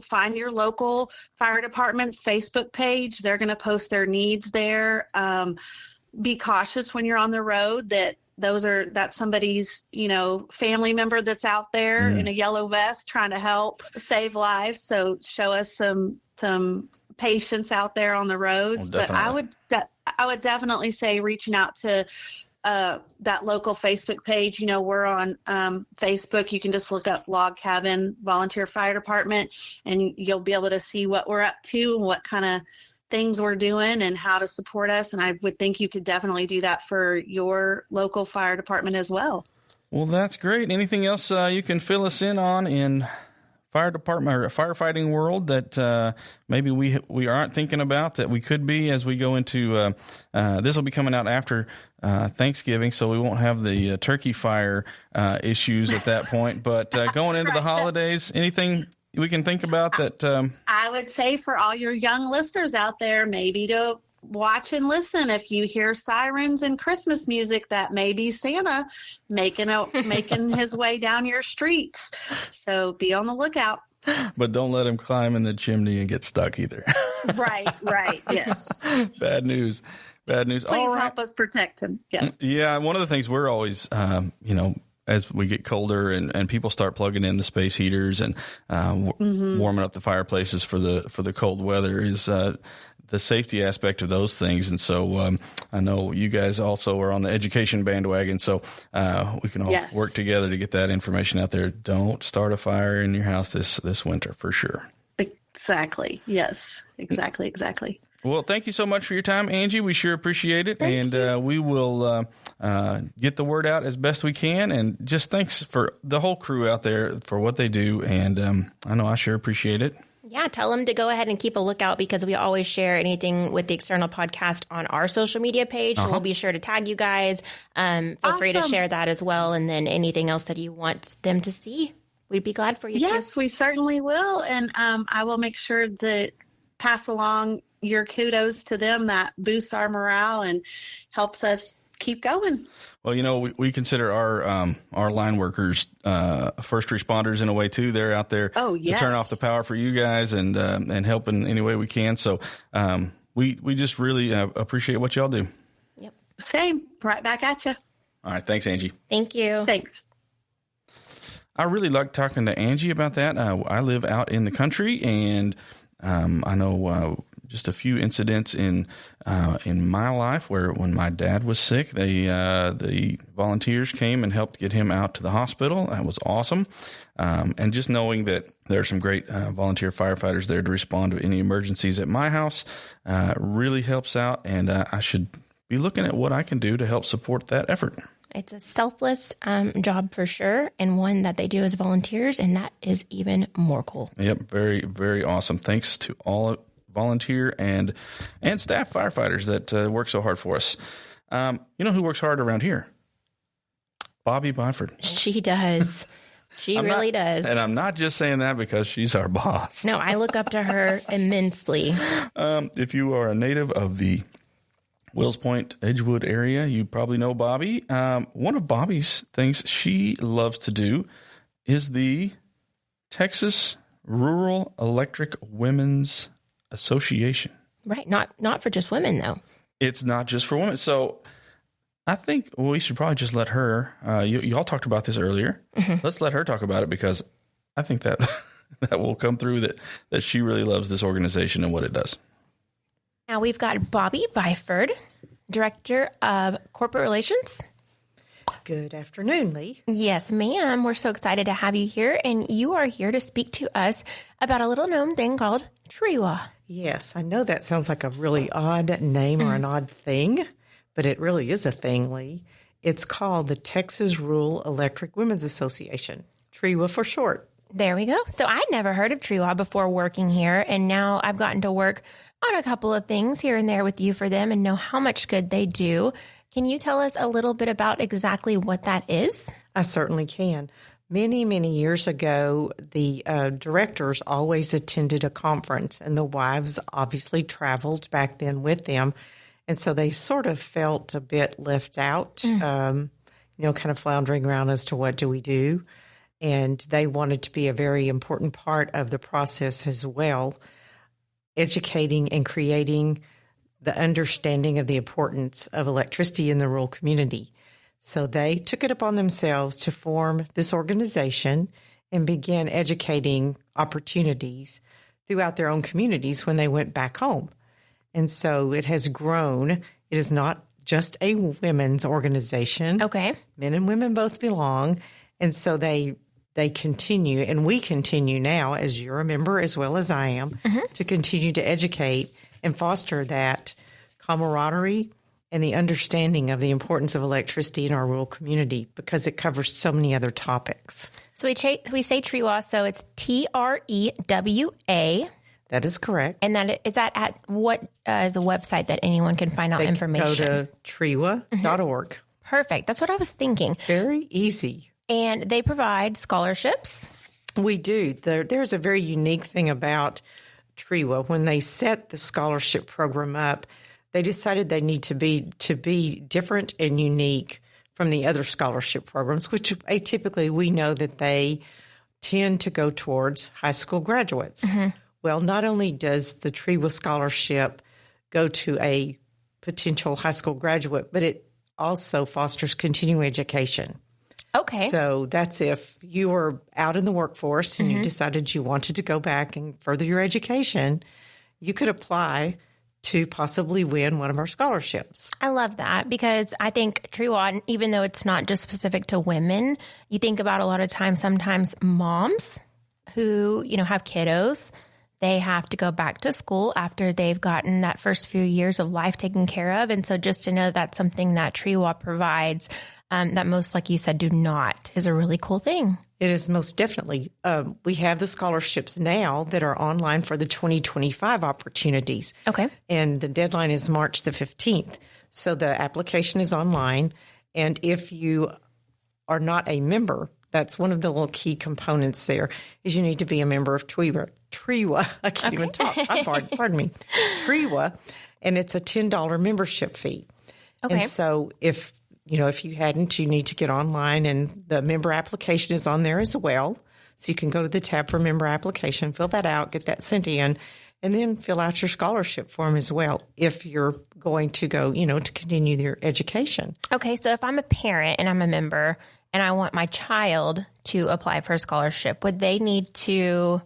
Find your local fire department's Facebook page. They're going to post their needs there. Be cautious when you're on the road that's somebody's, family member that's out there in a yellow vest trying to help save lives. So show us some patience out there on the roads. But I would definitely say reaching out to that local Facebook page. We're on Facebook. You can just look up Log Cabin Volunteer Fire Department, and you'll be able to see what we're up to and what kind of things we're doing and how to support us. And I would think you could definitely do that for your local fire department as well. Well, that's great. Anything else you can fill us in fire department or firefighting world that maybe we aren't thinking about that we could be as we go into this will be coming out after Thanksgiving, so we won't have the turkey fire issues at that point. But going into the holidays, anything we can think about that? I would say for all your young listeners out there, maybe to watch and listen. If you hear sirens and Christmas music, that may be Santa making his way down your streets. So be on the lookout. But don't let him climb in the chimney and get stuck either. Right, yes. Bad news. Please help us protect him. Yes. Yeah, one of the things we're always, as we get colder and people start plugging in the space heaters and warming up the fireplaces for the cold weather is the safety aspect of those things. And so I know you guys also are on the education bandwagon, so we can all work together to get that information out there. Don't start a fire in your house this winter, for sure. Exactly. Yes, exactly. Well, thank you so much for your time, Angie. We sure appreciate it. We will get the word out as best we can. And just thanks for the whole crew out there for what they do. And I know I sure appreciate it. Yeah, tell them to go ahead and keep a lookout, because we always share anything with the External podcast on our social media page. So we'll be sure to tag you guys. Feel free to share that as well. And then anything else that you want them to see, we'd be glad for you too. Yes, we certainly will. And I will make sure to pass along your kudos to them. That boosts our morale and helps us keep going. Well, we consider our line workers first responders in a way too. They're out there to turn off the power for you guys and help in any way we can. So we just really appreciate what y'all do. Yep. Same. Right back at you. All right. Thanks, Angie. Thank you. Thanks. I really like talking to Angie about that. I live out in the country, and I know just a few incidents in my life where when my dad was sick, the volunteers came and helped get him out to the hospital. That was awesome. And just knowing that there are some great volunteer firefighters there to respond to any emergencies at my house really helps out. And I should be looking at what I can do to help support that effort. It's a selfless job for sure, and one that they do as volunteers, and that is even more cool. Yep, very, very awesome. Thanks to all volunteer and staff firefighters that work so hard for us. You know who works hard around here? Bobby Byford. She does. She really does. And I'm not just saying that because she's our boss. No, I look up to her immensely. If you are a native of the Wills Point, Edgewood area, you probably know Bobby. One of Bobby's things she loves to do is the Texas Rural Electric Women's Association. Right. Not for just women, though. It's not just for women. So I think we should probably just let her, y'all talked about this earlier. Let's let her talk about it because I think that that will come through that she really loves this organization and what it does. Now we've got Bobby Byford, Director of Corporate Relations. Good afternoon, Leigh. Yes, ma'am. We're so excited to have you here, and you are here to speak to us about a little known thing called TREWA. Yes, I know that sounds like a really odd name or an odd thing, but it really is a thing, Leigh. It's called the Texas Rural Electric Women's Association, TREWA for short. There we go. So I'd never heard of TREWA before working here, and now I've gotten to work on a couple of things here and there with you for them and know how much good they do. Can you tell us a little bit about exactly what that is? I certainly can. Many, many years ago, the directors always attended a conference, and the wives obviously traveled back then with them. And so they sort of felt a bit left out, kind of floundering around as to what do we do. And they wanted to be a very important part of the process as well, educating and creating the understanding of the importance of electricity in the rural community. So they took it upon themselves to form this organization and began educating opportunities throughout their own communities when they went back home. And so it has grown. It is not just a women's organization. Okay. Men and women both belong. And so they continue, and we continue now, as you're a member as well as I am, to continue to educate and foster that camaraderie and the understanding of the importance of electricity in our rural community because it covers so many other topics. So we say TREWA, so it's TREWA. That is correct. And is that at what is a website that anyone can find out information? Go to trewa.org. Perfect. That's what I was thinking. Very easy. And they provide scholarships? We do. There's a very unique thing about TREWA. When they set the scholarship program up, they decided they need to be different and unique from the other scholarship programs, which atypically we know that they tend to go towards high school graduates. Well, not only does the TREWA scholarship go to a potential high school graduate, but it also fosters continuing education. Okay. So that's if you were out in the workforce and you decided you wanted to go back and further your education, you could apply to possibly win one of our scholarships. I love that because I think TREWA, even though it's not just specific to women, you think about a lot of times, sometimes moms who, have kiddos, they have to go back to school after they've gotten that first few years of life taken care of. And so just to know that's something that TREWA provides that most, like you said, do not is a really cool thing. It is most definitely. We have the scholarships now that are online for the 2025 opportunities. Okay. And the deadline is March the 15th. So the application is online. And if you are not a member, that's one of the little key components there, is you need to be a member of TREWA. I can't even talk. Pardon me. TREWA. And it's a $10 membership fee. Okay. And so if you hadn't, you need to get online, and the member application is on there as well. So you can go to the tab for member application, fill that out, get that sent in, and then fill out your scholarship form as well if you're going to go, to continue your education. Okay, so if I'm a parent and I'm a member and I want my child to apply for a scholarship, would they need to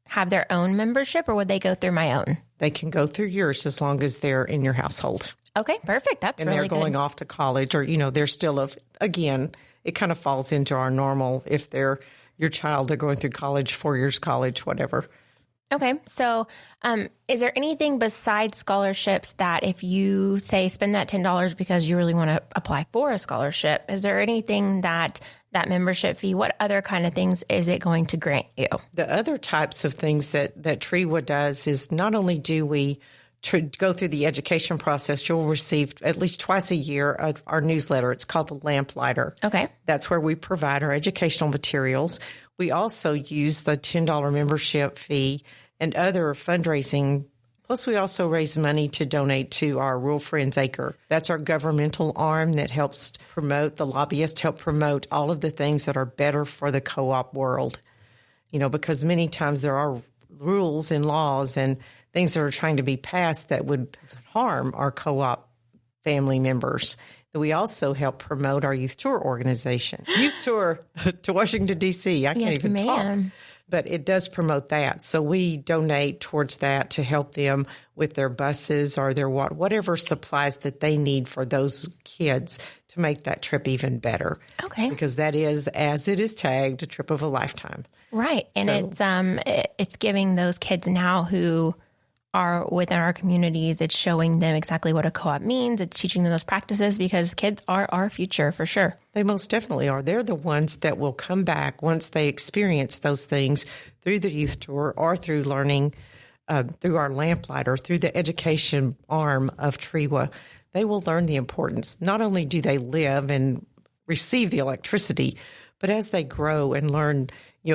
have their own membership or would they go through my own? They can go through yours as long as they're in your household. Okay, perfect. That's and really they're going good. off to college, or they're still again. It kind of falls into our normal. If they're your child, they're going through college, 4 years college, whatever. Okay, so is there anything besides scholarships that if you say spend that $10 because you really want to apply for a scholarship, is there anything that membership fee, what other kind of things is it going to grant you? The other types of things that TREWA does is not only do we go through the education process, you'll receive at least twice a year our newsletter. It's called the Lamplighter. Okay. That's where we provide our educational materials. We also use the $10 membership fee and other fundraising. Plus, we also raise money to donate to our Rural Friends Acre. That's our governmental arm that helps promote, the lobbyists help promote all of the things that are better for the co-op world. Because many times there are rules and laws and things that are trying to be passed that would harm our co-op family members. We also help promote our youth tour organization. Youth tour to Washington, D.C. I can't even talk. But it does promote that. So we donate towards that to help them with their buses or their whatever supplies that they need for those kids to make that trip even better. Okay. Because that is, as it is tagged, a trip of a lifetime. Right. And it's giving those kids now who are within our communities, it's showing them exactly what a co-op means. It's teaching them those practices because kids are our future for sure. They most definitely are. They're the ones that will come back once they experience those things through the youth tour or through learning through our lamplighter, through the education arm of TREWA. They will learn the importance. Not only do they live and receive the electricity, but as they grow and learn,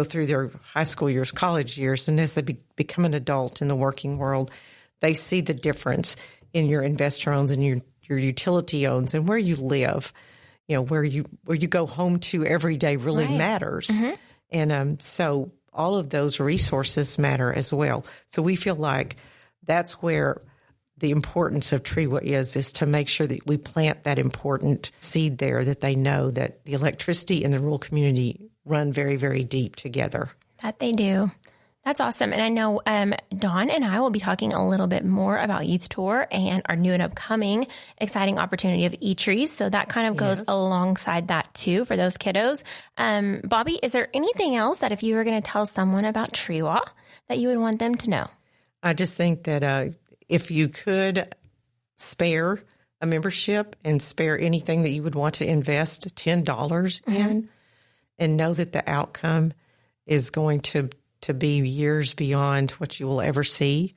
through their high school years, college years, and as they become an adult in the working world, they see the difference in your investor owns and your utility owns and where you live. Where you go home to every day really matters. Mm-hmm. And so all of those resources matter as well. So we feel like that's where the importance of TREWA is to make sure that we plant that important seed there, that they know that the electricity and the rural community run very, very deep together. That they do. That's awesome. And I know Dawn and I will be talking a little bit more about Youth Tour and our new and upcoming exciting opportunity of e-trees. So that kind of goes alongside that too for those kiddos. Bobby, is there anything else that if you were going to tell someone about TREWA that you would want them to know? I just think that if you could spare a membership and spare anything that you would want to invest $10 in and know that the outcome is going to be years beyond what you will ever see.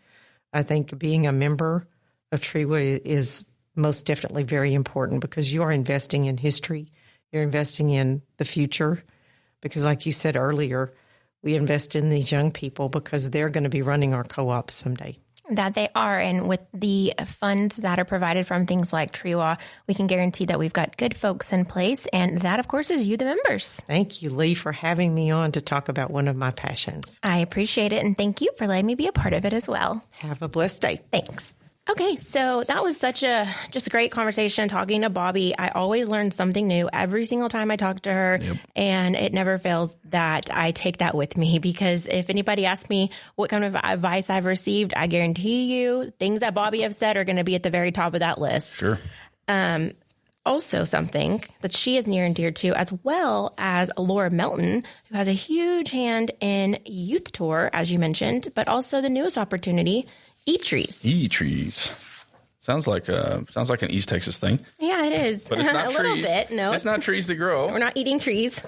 I think being a member of TREWA is most definitely very important because you are investing in history. You're investing in the future because like you said earlier, we invest in these young people because they're going to be running our co-ops someday. That they are. And with the funds that are provided from things like TREWA, we can guarantee that we've got good folks in place. And that, of course, is you, the members. Thank you, Leigh, for having me on to talk about one of my passions. I appreciate it. And thank you for letting me be a part of it as well. Have a blessed day. Thanks. Okay, so that was just a great conversation talking to Bobby. I always learn something new every single time I talk to her, and it never fails that I take that with me because if anybody asks me what kind of advice I've received, I guarantee you things that Bobby have said are going to be at the very top of that list. Sure. Also something that she is near and dear to, as well as Laura Melton, who has a huge hand in Youth Tour, as you mentioned, but also the newest opportunity, e-trees. E-trees. Sounds like an East Texas thing. Yeah, it is. But it's not a trees. Little bit. No, it's not trees to grow. We're not eating trees.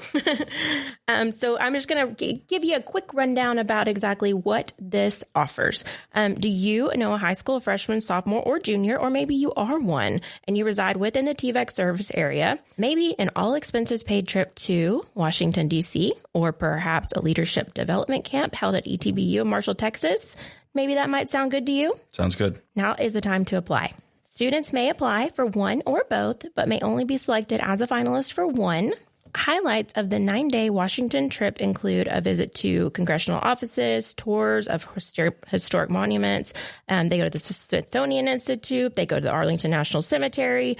So I'm just going to give you a quick rundown about exactly what this offers. Do you know a high school freshman, sophomore, or junior, or maybe you are one and you reside within the TVEC service area? Maybe an all expenses paid trip to Washington, D.C., or perhaps a leadership development camp held at ETBU in Marshall, Texas. Maybe that might sound good to you. Sounds good. Now is the time to apply. Students may apply for one or both, but may only be selected as a finalist for one. Highlights of the 9-day Washington trip include a visit to congressional offices, tours of historic monuments. They go to the Smithsonian Institute. They go to the Arlington National Cemetery.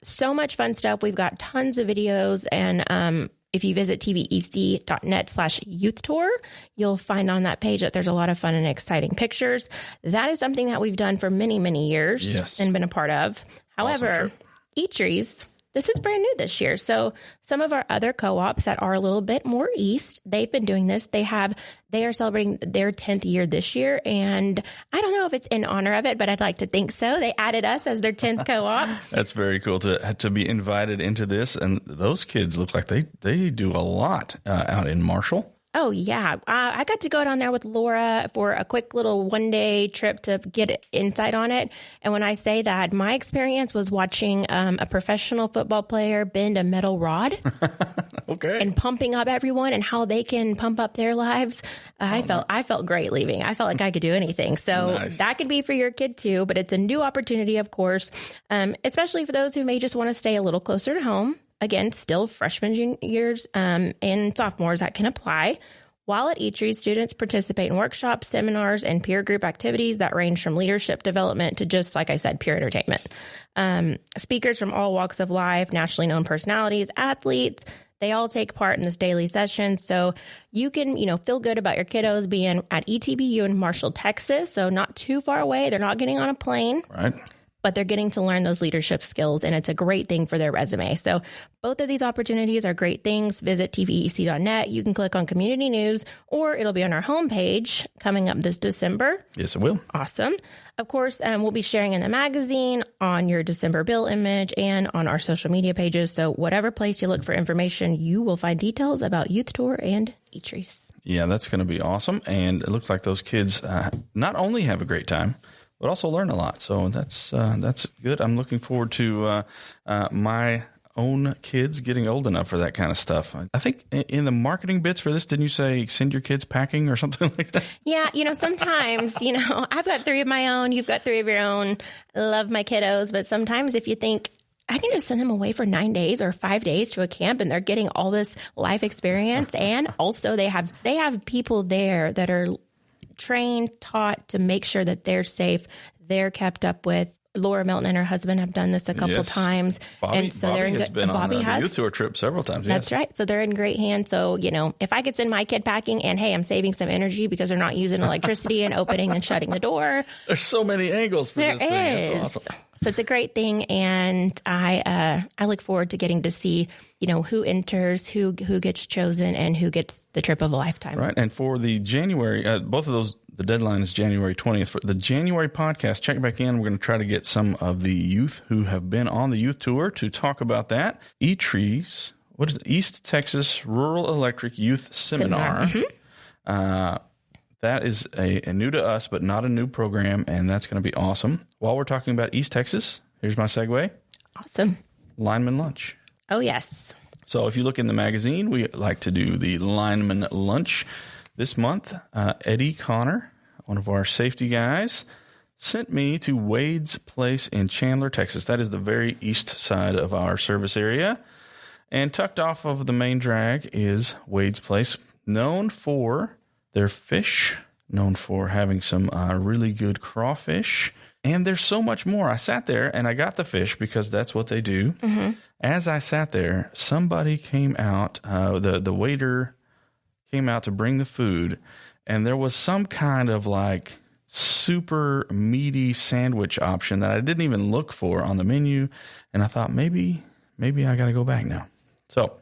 So much fun stuff. We've got tons of videos, and if you visit tvec.net/youth tour, you'll find on that page that there's a lot of fun and exciting pictures. That is something that we've done for many, many years and been a part of. However, awesome e-trees, this is brand new this year. So some of our other co-ops that are a little bit more east, they've been doing this. They are celebrating their 10th year this year. And I don't know if it's in honor of it, but I'd like to think so. They added us as their 10th co-op. That's very cool to be invited into this. And those kids look like they do a lot out in Marshall. Oh, yeah. I got to go down there with Laura for a quick little one-day trip to get insight on it. And when I say that, my experience was watching a professional football player bend a metal rod okay, and pumping up everyone and how they can pump up their lives. I felt great leaving. I felt like I could do anything. So that could be for your kid, too. But it's a new opportunity, of course, especially for those who may just want to stay a little closer to home. Again, still freshmen, juniors, and sophomores that can apply. While at eTree, students participate in workshops, seminars, and peer group activities that range from leadership development to just, like I said, pure entertainment. Speakers from all walks of life, nationally known personalities, athletes, they all take part in this daily session. So you can, feel good about your kiddos being at ETBU in Marshall, Texas. So not too far away. They're not getting on a plane. Right. But they're getting to learn those leadership skills, and it's a great thing for their resume. So both of these opportunities are great things. Visit TVEC.net. You can click on community news, or it'll be on our homepage coming up this December. Yes, it will. Awesome. Of course, we'll be sharing in the magazine, on your December bill image, and on our social media pages. So whatever place you look for information, you will find details about Youth Tour and eTrees. Yeah, that's going to be awesome. And it looks like those kids not only have a great time, but also learn a lot. So that's good. I'm looking forward to my own kids getting old enough for that kind of stuff. I think in the marketing bits for this, didn't you say send your kids packing or something like that? Yeah, sometimes, I've got 3 of my own. You've got 3 of your own. I love my kiddos. But sometimes if you think, I can just send them away for 9 days or 5 days to a camp, and they're getting all this life experience. And also they have people there that are trained, taught to make sure that they're safe, they're kept up with. Laura Milton and her husband have done this a couple times. Bobby they're in good. Has been Bobby on has. the youth tour trip several times. That's right. So they're in great hands. So, if I could send my kid packing and, hey, I'm saving some energy because they're not using electricity and opening and shutting the door. There's so many angles for this thing. That's awesome. So it's a great thing. And I look forward to getting to see, who enters, who gets chosen, and who gets the trip of a lifetime. Right. And for the January, both of those, the deadline is January 20th. For the January podcast, check back in. We're going to try to get some of the youth who have been on the youth tour to talk about that. eTrees, what is it? East Texas Rural Electric Youth Seminar. Mm-hmm. That is a new to us, but not a new program, and that's going to be awesome. While we're talking about East Texas, here's my segue. Awesome. Lineman Lunch. Oh, yes. So if you look in the magazine, we like to do the Lineman Lunch. This month, Eddie Connor, one of our safety guys, sent me to Wade's Place in Chandler, Texas. That is the very east side of our service area. And tucked off of the main drag is Wade's Place, known for their fish, known for having some really good crawfish. And there's so much more. I sat there and I got the fish because that's what they do. Mm-hmm. As I sat there, somebody came out, the waiter came out to bring the food, and there was some kind of like super meaty sandwich option that I didn't even look for on the menu. And I thought maybe I got to go back now. So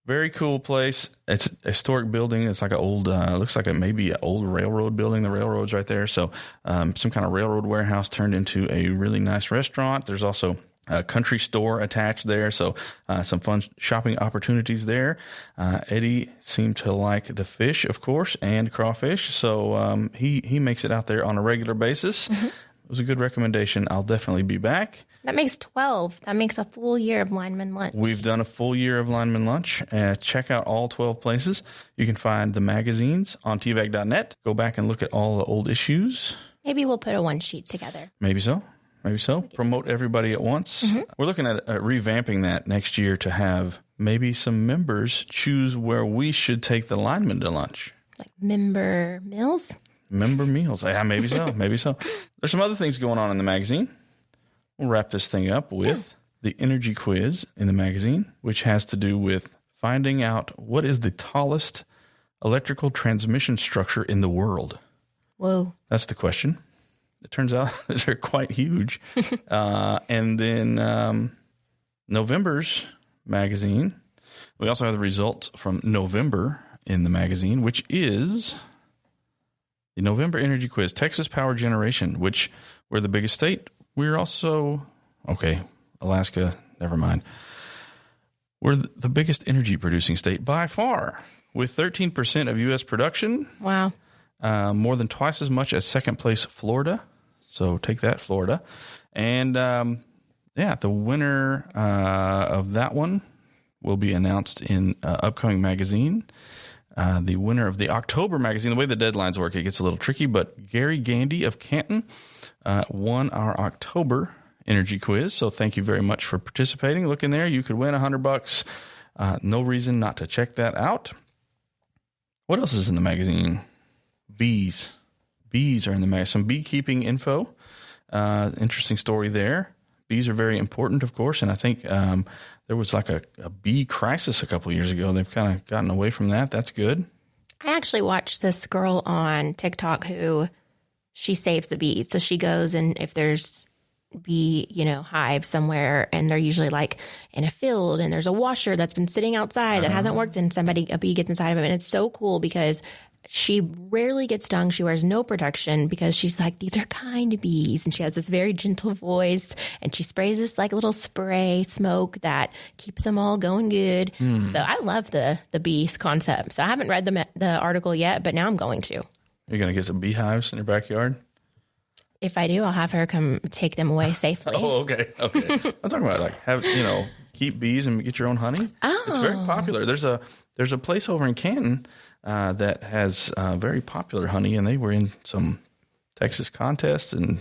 very cool place. It's a historic building. It's like an old, looks like maybe an old railroad building. The railroad's right there. So some kind of railroad warehouse turned into a really nice restaurant. There's also a country store attached there, so some fun shopping opportunities there. Eddie seemed to like the fish, of course, and crawfish, so he makes it out there on a regular basis. Mm-hmm. It was a good recommendation. I'll definitely be back. That makes 12. That makes a full year of Lineman Lunch. We've done a full year of Lineman Lunch. Check out all 12 places. You can find the magazines on TVEC.net. Go back and look at all the old issues. Maybe we'll put a one sheet together. Maybe so. Promote everybody at once. Mm-hmm. We're looking at revamping that next year to have maybe some members choose where we should take the linemen to lunch. Like member meals? Member meals. Yeah, maybe so. There's some other things going on in the magazine. We'll wrap this thing up with the energy quiz in the magazine, which has to do with finding out what is the tallest electrical transmission structure in the world. Whoa. That's the question. It turns out they're quite huge. And then November's magazine, we also have the results from November in the magazine, which is the November Energy Quiz, Texas Power Generation, which we're the biggest state. We're also, Alaska, never mind. We're the biggest energy producing state by far, with 13% of U.S. production. Wow. More than twice as much as second place Florida. So take that, Florida. And the winner of that one will be announced in upcoming magazine. The winner of the October magazine, the way the deadlines work, it gets a little tricky, but Gary Gandy of Canton won our October energy quiz. So thank you very much for participating. Look in there. You could win $100. No reason not to check that out. What else is in the magazine? Bees. Bees are in the magazine. Some beekeeping info. Interesting story there. Bees are very important, of course, and I think there was like a bee crisis a couple of years ago. They've kind of gotten away from that. That's good. I actually watched this girl on TikTok who she saves the bees. So she goes, and if there's bee, hive somewhere, and they're usually like in a field, and there's a washer that's been sitting outside that hasn't worked, and a bee gets inside of it. And it's so cool because she rarely gets stung. She wears no protection because she's like, these are kind bees. And she has this very gentle voice, and she sprays this like little spray smoke that keeps them all going good. So I love the bees concept. So I haven't read the article yet, but now I'm going to. You're going to get some beehives in your backyard? If I do, I'll have her come take them away safely. Oh, okay. I'm talking about like keep bees and get your own honey. Oh. It's very popular. There's a place over in Canton that has very popular honey, and they were in some Texas contests. And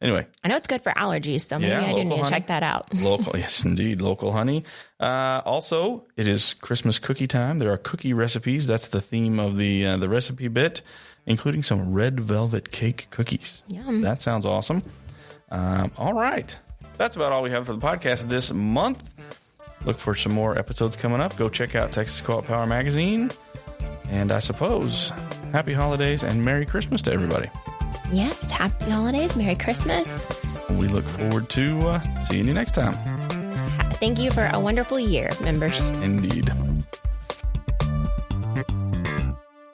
anyway, I know it's good for allergies, so maybe I do need to check that out. Local, yes, indeed, local honey. Also, it is Christmas cookie time. There are cookie recipes. That's the theme of the recipe bit, including some red velvet cake cookies. Yum. That sounds awesome. All right, that's about all we have for the podcast this month. Look for some more episodes coming up. Go check out Texas Co-op Power Magazine. And I suppose, happy holidays and Merry Christmas to everybody. Yes, happy holidays, Merry Christmas. We look forward to seeing you next time. Thank you for a wonderful year, members. Indeed.